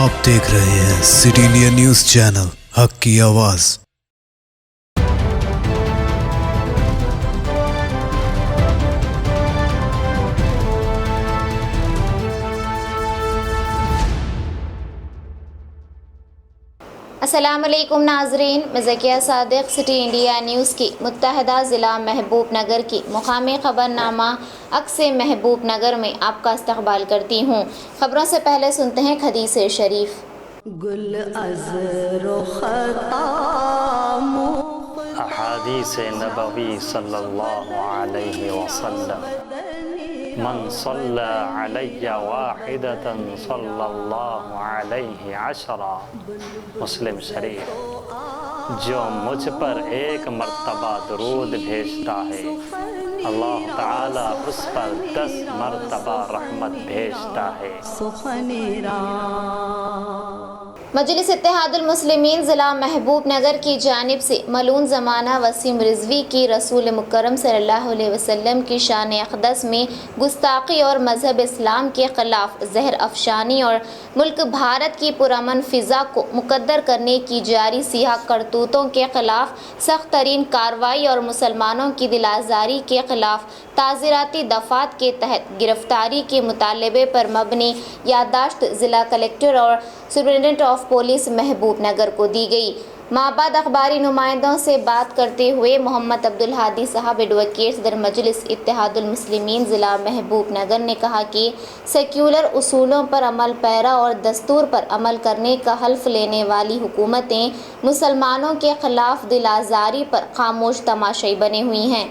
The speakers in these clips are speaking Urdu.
آپ دیکھ رہے ہیں سٹی انڈیا نیوز چینل، حق کی آواز۔ السلام علیکم ناظرین، میں ذکیہ صادق سٹی انڈیا نیوز کی متحدہ ضلع محبوب نگر کی مقامی خبرنامہ عکس محبوب نگر میں آپ کا استقبال کرتی ہوں۔ خبروں سے پہلے سنتے ہیں حدیث شریف۔ گل ازر و خطام احادیث نبوی صلی اللہ علیہ وسلم، من صلی علی واحدۃ صلی اللہ علیہ عشرہ، مسلم شریف۔ جو مجھ پر ایک مرتبہ درود بھیجتا ہے، اللہ تعالیٰ اس پر 10 مرتبہ رحمت بھیجتا ہے۔ مجلس اتحاد المسلمین ضلع محبوب نگر کی جانب سے ملعون زمانہ وسیم رضوی کی رسول مکرم صلی اللہ علیہ وسلم کی شان اقدس میں گستاخی اور مذہب اسلام کے خلاف زہر افشانی اور ملک بھارت کی پرامن فضا کو مقدر کرنے کی جاری سیاہ کرتوتوں کے خلاف سخت ترین کارروائی اور مسلمانوں کی دل آزاری کے خلاف تعزیراتی دفعات کے تحت گرفتاری کے مطالبے پر مبنی یادداشت ضلع کلکٹر اور سپرنٹنڈنٹ آف پولیس محبوب نگر کو دی گئی۔ مابعد اخباری نمائندوں سے بات کرتے ہوئے محمد عبدالہادی صاحب ایڈوکیٹ صدر مجلس اتحاد المسلمین ضلع محبوب نگر نے کہا کہ سیکولر اصولوں پر عمل پیرا اور دستور پر عمل کرنے کا حلف لینے والی حکومتیں مسلمانوں کے خلاف دل آزاری پر خاموش تماشائی بنی ہوئی ہیں۔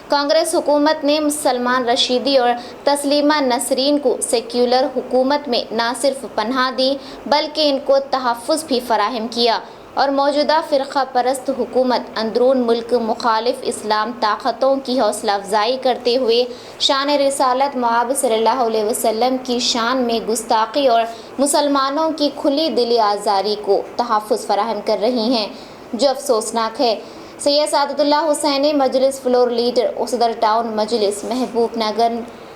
کانگریس حکومت نے سلمان رشیدی اور تسلیمہ نسرین کو سیکولر حکومت میں نہ صرف پناہ دی بلکہ ان کو تحفظ بھی فراہم کیا، اور موجودہ فرقہ پرست حکومت اندرون ملک مخالف اسلام طاقتوں کی حوصلہ افزائی کرتے ہوئے شان رسالت مآب صلی اللہ علیہ وسلم کی شان میں گستاخی اور مسلمانوں کی کھلی دلی آزاری کو تحفظ فراہم کر رہی ہیں، جو افسوسناک ہے۔ سید سعادت اللہ حسینی مجلس فلور لیڈر اور صدر ٹاؤن مجلس محبوب نگر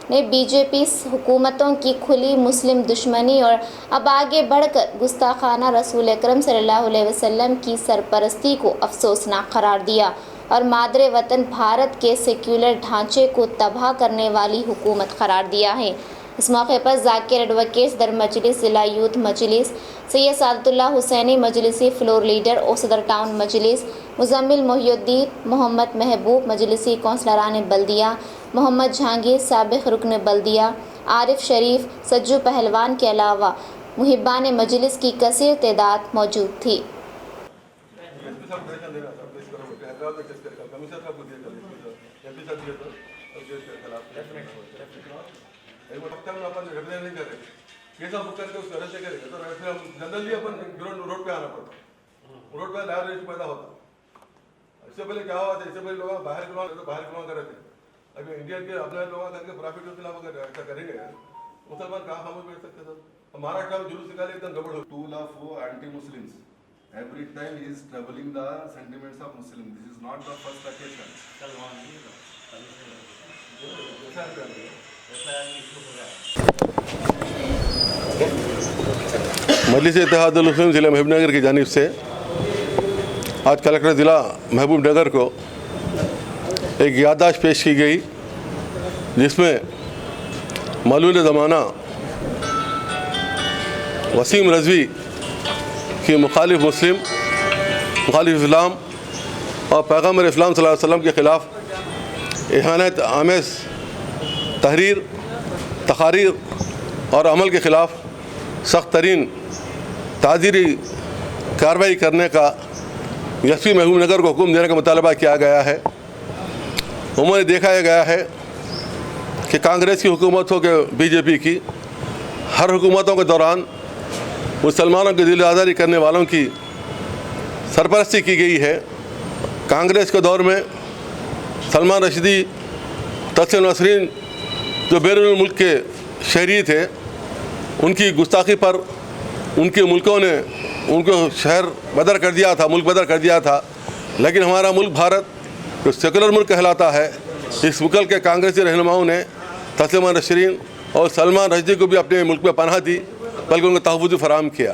نے بی جے پی حکومتوں کی کھلی مسلم دشمنی اور اب آگے بڑھ کر گستاخانہ رسول اکرم صلی اللہ علیہ وسلم کی سرپرستی کو افسوسناک قرار دیا اور مادر وطن بھارت کے سیکولر ڈھانچے کو تباہ کرنے والی حکومت قرار دیا ہے۔ اس موقع پر ذاکر ایڈوکیٹ صدر مجلس ضلع یوتھ مجلس، سید سعادت اللہ حسینی مجلسی فلور لیڈر اور صدر ٹاؤن مجلس، مزمل محی الدین محمد محبوب مجلسی کونسلران بلدیہ، محمد جہانگیر سابق رکن بلدیہ، عارف شریف، سجو پہلوان کے علاوہ محبان مجلس کی کثیر تعداد موجود تھی۔ کیسا بک کر کے اس کو ارسٹ کرے گا تو پھر ہم جنرلی اپن روڈ پہ آنا پڑتا، روڈ پہ لائبریری پیدا ہوتا۔ اس سے پہلے کیا ہوا تھا، اس سے پہلے لوگ باہر کلوا کر رہے تھے۔ ابھی انڈیا کے اپنے لوگ کر کے پرافٹ کے خلاف اگر ایسا کریں گے مسلمان کہاں خاموش بیٹھ سکتے سر؟ مہاراشٹر میں جلوس نکالے ایک دم گڑبڑ ہو۔ Tool of anti-Muslims. Every time he is troubling the sentiments of Muslims. This is not the first occasion. مجلس اتحاد المسلمین ضلع محبوب نگر کی جانب سے آج کلکٹر ضلع محبوب نگر کو ایک یادداشت پیش کی گئی، جس میں ملعون زمانہ وسیم رضوی کی مخالف مسلم، مخالف اسلام اور پیغمبر اسلام صلی اللہ علیہ وسلم کے خلاف اہانت آمیز تحریر، تقاریر اور عمل کے خلاف سخت ترین تعزیری کارروائی کرنے کا ایس پی محبوب نگر کو حکم دینے کا مطالبہ کیا گیا ہے۔ عموماً دیکھا گیا ہے کہ کانگریس کی حکومت ہو کہ بی جے پی کی، ہر حکومتوں کے دوران مسلمانوں کی دل آزاری کرنے والوں کی سرپرستی کی گئی ہے۔ کانگریس کے دور میں سلمان رشیدی، تسلیمہ نسرین جو بیرون ملک کے شہری تھے، ان کی گستاخی پر ان کے ملکوں نے ان کو شہر بدر کر دیا تھا، ملک بدر کر دیا تھا۔ لیکن ہمارا ملک بھارت جو سیکولر ملک کہلاتا ہے، اس ملک کے کانگریسی رہنماؤں نے تسلیمہ نسرین اور سلمان رشیدی کو بھی اپنے ملک میں پناہ دی، بلکہ ان کو تحفظ فراہم کیا۔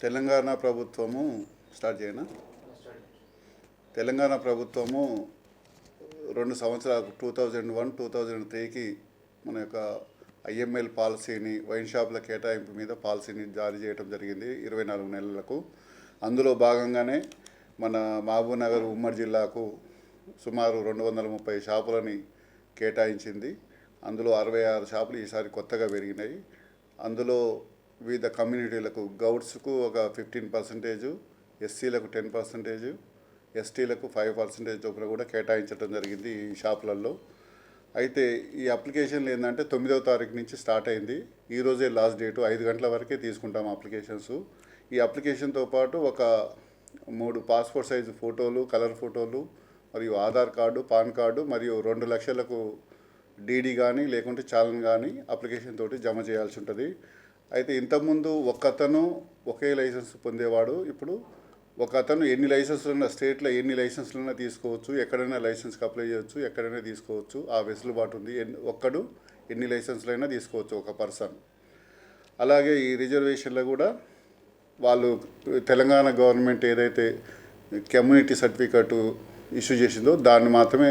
తెలంగాణ ప్రభుత్వము స్టార్ట్ చేయనా? తెలంగాణ ప్రభుత్వము 2 సంవత్సరాలు 2001-2003కి మన యొక్క ఐఎంఎల్ పాలసీని వైన్ షాపుల కేటాయింపు మీద పాలసీని జారీ చేయడం జరిగింది 24 నెలలకు. అందులో భాగంగానే మన మహబూబ్ నగర్ ఉమ్మడి జిల్లాకు సుమారు 230 షాపులని కేటాయించింది. అందులో 66 షాపులు ఈసారి కొత్తగా పెరిగినాయి. అందులో వివిధ కమ్యూనిటీలకు గౌడ్స్కు ఒక 15%, ఎస్సీలకు 10%, ఎస్టీలకు 5% చొప్పున కూడా కేటాయించడం జరిగింది ఈ షాపులలో. అయితే ఈ అప్లికేషన్లు ఏంటంటే 9వ తారీఖు నుంచి స్టార్ట్ అయింది. ఈరోజే లాస్ట్ డేటు, 5 గంటల వరకే తీసుకుంటాం అప్లికేషన్స్. ఈ అప్లికేషన్తో పాటు ఒక 3 పాస్పోర్ట్ సైజు ఫోటోలు, కలర్ ఫోటోలు మరియు ఆధార్ కార్డు, పాన్ కార్డు మరియు 2 లక్షలకు డీడీ కానీ లేకుంటే చాలన్ కానీ అప్లికేషన్ తోటి జమ చేయాల్సి ఉంటుంది. అయితే ఇంతకుముందు ఒకతను ఒకే లైసెన్స్ పొందేవాడు, ఇప్పుడు ఒక అతను ఎన్ని లైసెన్స్లున్నా స్టేట్లో ఎన్ని లైసెన్స్లున్నా తీసుకోవచ్చు, ఎక్కడైనా లైసెన్స్కి అప్లై చేయవచ్చు, ఎక్కడైనా తీసుకోవచ్చు, ఆ వెసులుబాటు ఉంది. ఒక్కడు ఎన్ని లైసెన్స్లైనా తీసుకోవచ్చు ఒక పర్సన్. అలాగే ఈ రిజర్వేషన్లో కూడా వాళ్ళు తెలంగాణ గవర్నమెంట్ ఏదైతే కమ్యూనిటీ సర్టిఫికెట్ ఇష్యూ చేసిందో దాన్ని మాత్రమే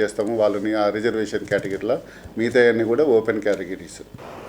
చేస్తాము వాళ్ళని ఆ రిజర్వేషన్ కేటగిరీలో, మిగతా అన్ని కూడా ఓపెన్ కేటగిరీస్.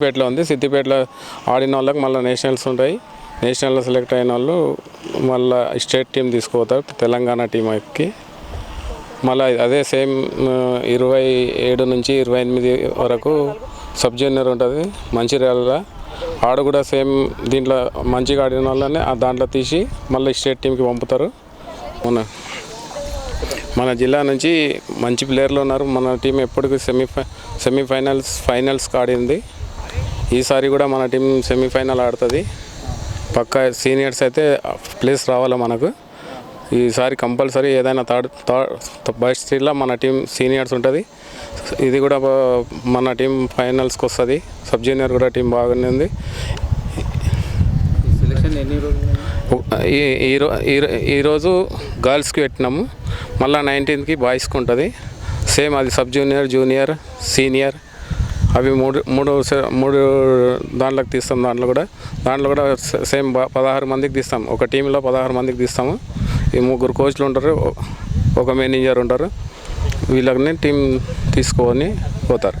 సిద్దిపేటలో ఉంది, సిద్దిపేటలో ఆడిన వాళ్ళకి మళ్ళీ నేషనల్స్ ఉంటాయి. నేషనల్లో సెలెక్ట్ అయిన వాళ్ళు మళ్ళీ స్టేట్ టీం తీసుకుపోతారు తెలంగాణ టీంకి. మళ్ళీ అదే సేమ్ 27 నుంచి 28 వరకు సబ్ జూనియర్ ఉంటుంది మంచిర్యాలలో. ఆడ కూడా సేమ్ దీంట్లో మంచిగా ఆడిన వాళ్ళని దాంట్లో తీసి మళ్ళీ స్టేట్ టీంకి పంపుతారు. మన జిల్లా నుంచి మంచి ప్లేయర్లు ఉన్నారు. మన టీం ఎప్పటికీ ఫైనల్స్కి ఆడింది. ఈసారి కూడా మన టీం సెమీఫైనల్ ఆడుతుంది. పక్కా సీనియర్స్ అయితే ప్లేస్ రావాలి మనకు. ఈసారి కంపల్సరీ ఏదైనా బెస్ట్ త్రీలో మన టీం సీనియర్స్ ఉంటుంది. ఇది కూడా మన టీం ఫైనల్స్కి వస్తుంది. సబ్ జూనియర్ కూడా టీం బాగానే ఉంది. ఈరోజు గర్ల్స్కి పెట్టినాము, మళ్ళీ 19కి బాయ్స్కి ఉంటుంది. సేమ్ అది సబ్ జూనియర్, జూనియర్, సీనియర్ అవి మూడు దాంట్లోకి తీస్తాం. దాంట్లో కూడా సేమ్ 16 మందికి తీస్తాం. ఒక టీంలో 16 మందికి తీస్తాము. ఈ 3 కోచ్లు ఉంటారు, ఒక మేనేజర్ ఉంటారు. వీళ్ళని టీం తీసుకొని పోతారు.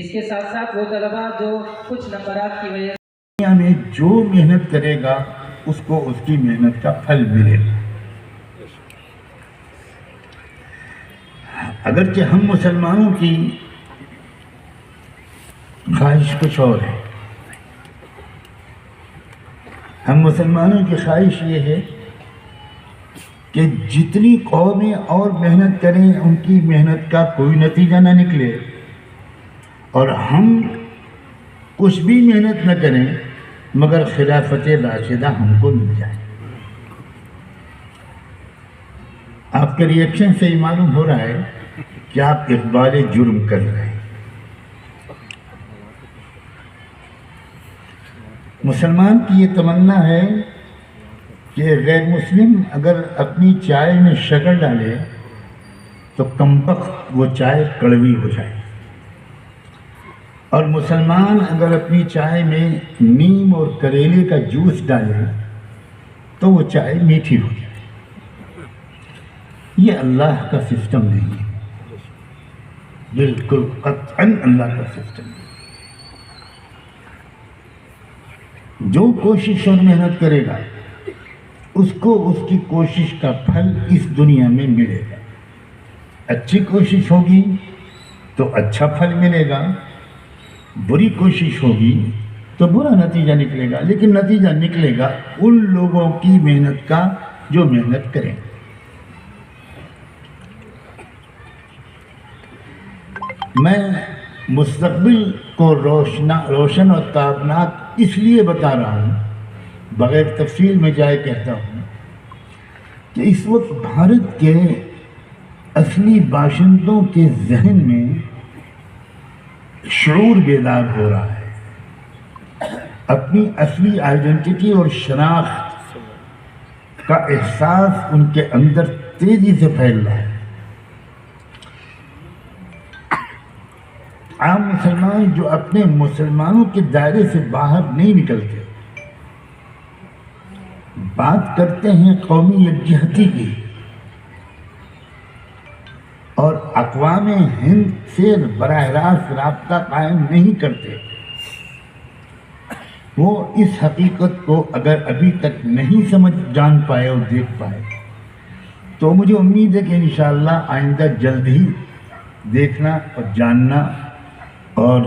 اس کے ساتھ ساتھ وہ طلباء جو کچھ نمبرات کی وجہ دنیا میں جو محنت کرے گا اس کو اس کی محنت کا پھل ملے گا. اگرچہ ہم مسلمانوں کی خواہش کچھ اور ہے. ہم مسلمانوں کی خواہش یہ ہے کہ جتنی قومیں اور محنت کریں ان کی محنت کا کوئی نتیجہ نہ نکلے اور ہم کچھ بھی محنت نہ کریں مگر خلافت راشدہ ہم کو مل جائے. آپ کے ری ایکشن سے یہ معلوم ہو رہا ہے کہ آپ اقبال جرم کر رہے ہیں. مسلمان کی یہ تمنا ہے کہ غیر مسلم اگر اپنی چائے میں شکر ڈالے تو کمبخت وہ چائے کڑوی ہو جائے اور مسلمان اگر اپنی چائے میں نیم اور کریلے کا جوس ڈالے تو وہ چائے میٹھی ہو جائے. یہ اللہ کا سسٹم نہیں ہے، بالکل قطعاً اللہ کا سسٹم نہیں. جو کوشش اور محنت کرے گا اس کو اس کی کوشش کا پھل اس دنیا میں ملے گا. اچھی کوشش ہوگی تو اچھا پھل ملے گا، بری کوشش ہوگی تو برا نتیجہ نکلے گا. لیکن نتیجہ نکلے گا ان لوگوں کی محنت کا جو محنت کریں. میں مستقبل کو روشن اور تابناک اس لیے بتا رہا ہوں، بغیر تفصیل میں جائے کہتا ہوں کہ اس وقت بھارت کے اصلی باشندوں کے ذہن میں شعور بیدار ہو رہا ہے. اپنی اصلی آئیڈینٹی اور شناخت کا احساس ان کے اندر تیزی سے پھیل رہا ہے. عام مسلمان جو اپنے مسلمانوں کے دائرے سے باہر نہیں نکلتے، بات کرتے ہیں قومی یکجہتی کی اور اقوام ہند سے براہ راست رابطہ قائم نہیں کرتے، وہ اس حقیقت کو اگر ابھی تک نہیں جان پائے اور دیکھ پائے تو مجھے امید ہے کہ انشاءاللہ آئندہ جلد ہی دیکھنا اور جاننا اور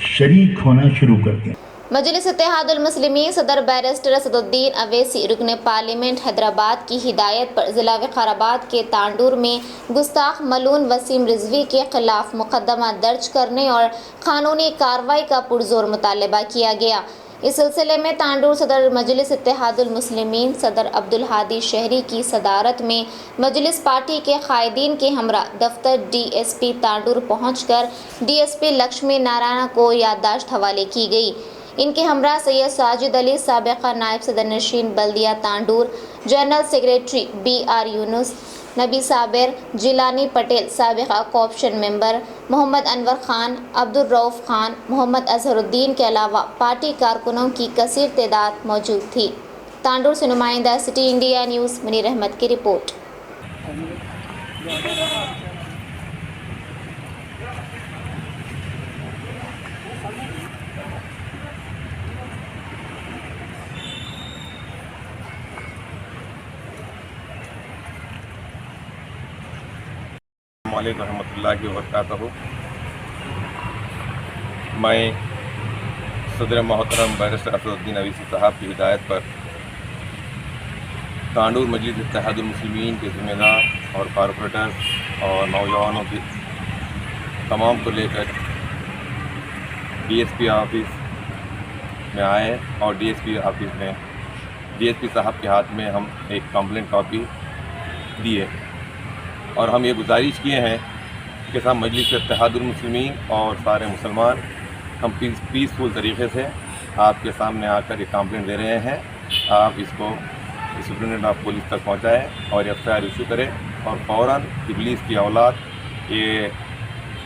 شریک ہونا شروع کرتے ہیں. مجلس اتحاد المسلمین صدر بیرسٹر اسد الدین اویسی رکن پارلیمنٹ حیدرآباد کی ہدایت پر ضلع وقار آباد کے تانڈور میں گستاخ ملون وسیم رضوی کے خلاف مقدمہ درج کرنے اور قانونی کارروائی کا پرزور مطالبہ کیا گیا. اس سلسلے میں تانڈور صدر مجلس اتحاد المسلمین صدر عبدالہادی شہری کی صدارت میں مجلس پارٹی کے قائدین کے ہمراہ دفتر ڈی ایس پی تانڈور پہنچ کر D S P Lakshmi Narayana کو یادداشت حوالے کی گئی. ان کے ہمراہ سید ساجد علی سابقہ نائب صدر نشین بلدیہ Tandur, general secretary B R Younus, Nabi Sabir, Jilani Patel سابقہ co-option member, Mohammed Anwar Khan, Abdul Rauf Khan, Mohammed Azharuddin کے علاوہ پارٹی کارکنوں کی کثیر تعداد موجود تھی. تانڈور سے نمائندہ City India News Munir Ahmed کی رپورٹ. السلام علیکم ورحمۃ اللہ وبرکاتہ. میں صدر محترم بیرسٹر اسد الدین اویسی صاحب کی ہدایت پر تانڈور مجلس اتحاد المسلمین کے ذمہ دار اور کارپوریٹر اور نوجوانوں کی تمام کو لے کر ڈی ایس پی آفس میں آئے اور ڈی ایس پی آفس میں ڈی ایس پی صاحب کے ہاتھ میں ہم ایک کمپلینٹ کاپی دیے اور ہم یہ گزارش کیے ہیں کہ سب مجلس اتحاد المسلمین اور سارے مسلمان ہم پیسفل طریقے سے آپ کے سامنے آ کر یہ کمپلینٹ دے رہے ہیں. آپ اس کو سپرنٹینڈنٹ آف پولیس تک پہنچائیں اور ایف آئی آر ایشو کریں اور فوراً ابلیس کی اولاد یہ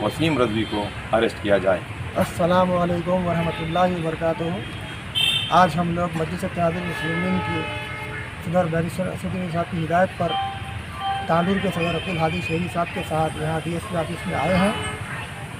وسیم رضوی کو اریسٹ کیا جائے. السلام علیکم ورحمۃ اللہ وبرکاتہ. آج ہم لوگ مجلس اتحاد المسلمین کے صدر بیرسٹر اسد الدین صاحب کی ہدایت پر تانڈور کے صدر عبدالہادی شہری صاحب کے ساتھ یہاں ڈی ایس پی آفس میں آئے ہیں